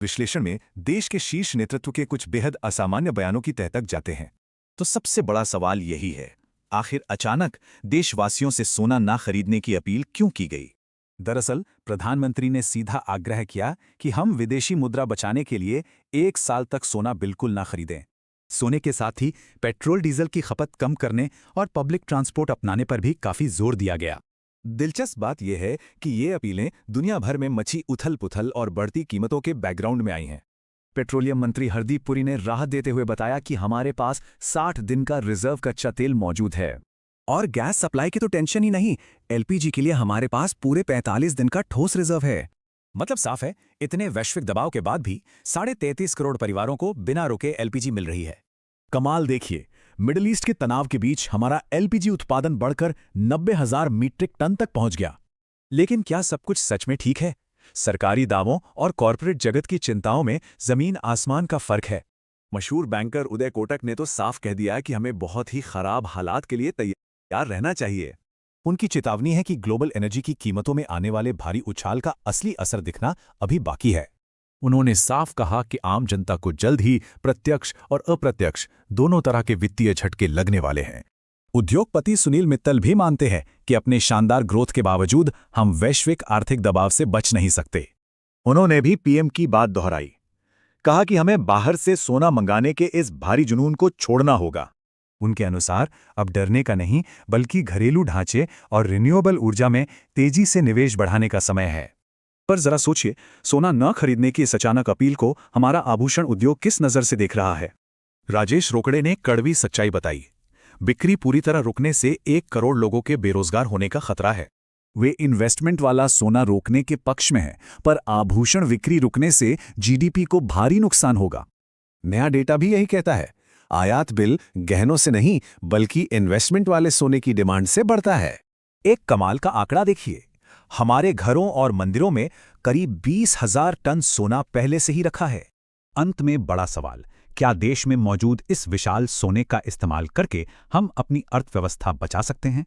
विश्लेषण में देश के शीर्ष नेतृत्व के कुछ बेहद असामान्य बयानों की तह तक जाते हैं। तो सबसे बड़ा सवाल यही है, आखिर अचानक देशवासियों से सोना ना खरीदने की अपील क्यों की गई? दरअसल प्रधानमंत्री ने सीधा आग्रह किया कि हम विदेशी मुद्रा बचाने के लिए 1 साल तक सोना बिल्कुल ना खरीदें। सोने के साथ ही पेट्रोल डीजल की खपत कम करने और पब्लिक ट्रांसपोर्ट अपनाने पर भी काफी जोर दिया गया। दिलचस्प बात यह है कि ये अपीलें दुनिया भर में मची उथल-पुथल और बढ़ती कीमतों के बैकग्राउंड में आई हैं। पेट्रोलियम मंत्री हरदीप पुरी ने राहत देते हुए बताया कि हमारे पास 60 दिन का रिजर्व कच्चा तेल मौजूद है। और गैस सप्लाई की तो टेंशन ही नहीं, एलपीजी के लिए हमारे पास पूरे 45 दिन का ठोस रिजर्व है। मतलब साफ है, इतने वैश्विक दबाव के बाद भी 33.5 करोड़ परिवारों को बिना रुके एलपीजी मिल रही है। कमाल देखिए, मिडिल ईस्ट के तनाव के बीच हमारा एलपीजी उत्पादन बढ़कर 90,000 मीट्रिक टन तक पहुंच गया। लेकिन क्या सब कुछ सच में ठीक है? सरकारी दावों और कॉरपोरेट जगत की चिंताओं में जमीन आसमान का फर्क है। मशहूर बैंकर उदय कोटक ने तो साफ कह दिया कि हमें बहुत ही खराब हालात के लिए तैयार रहना चाहिए। उनकी चेतावनी है कि ग्लोबल एनर्जी की कीमतों में आने वाले भारी उछाल का असली असर दिखना अभी बाकी है। उन्होंने साफ कहा कि आम जनता को जल्द ही प्रत्यक्ष और अप्रत्यक्ष दोनों तरह के वित्तीय झटके लगने वाले हैं। उद्योगपति सुनील मित्तल भी मानते हैं कि अपने शानदार ग्रोथ के बावजूद हम वैश्विक आर्थिक दबाव से बच नहीं सकते। उन्होंने भी पीएम की बात दोहराई, कहा कि हमें बाहर से सोना मंगाने के इस भारी जुनून को छोड़ना होगा। उनके अनुसार अब डरने का नहीं, बल्कि घरेलू ढांचे और रिन्यूएबल ऊर्जा में तेजी से निवेश बढ़ाने का समय है। पर जरा सोचिए, सोना न खरीदने की इस अचानक अपील को हमारा आभूषण उद्योग किस नज़र से देख रहा है? राजेश रोकड़े ने कड़वी सच्चाई बताई। बिक्री पूरी तरह रुकने से 1 करोड़ लोगों के बेरोजगार होने का खतरा है। वे इन्वेस्टमेंट वाला सोना रोकने के पक्ष में हैं, पर आभूषण बिक्री रुकने से जीडीपी को भारी नुकसान होगा। नया डेटा भी यही कहता है। आयात बिल गहनों से नहीं, बल्कि इन्वेस्टमेंट वाले सोने की डिमांड से बढ़ता है। एक कमाल का आंकड़ा देखिए, हमारे घरों और मंदिरों में करीब 20,000 टन सोना पहले से ही रखा है। अंत में बड़ा सवाल, क्या देश में मौजूद इस विशाल सोने का इस्तेमाल करके हम अपनी अर्थव्यवस्था बचा सकते हैं?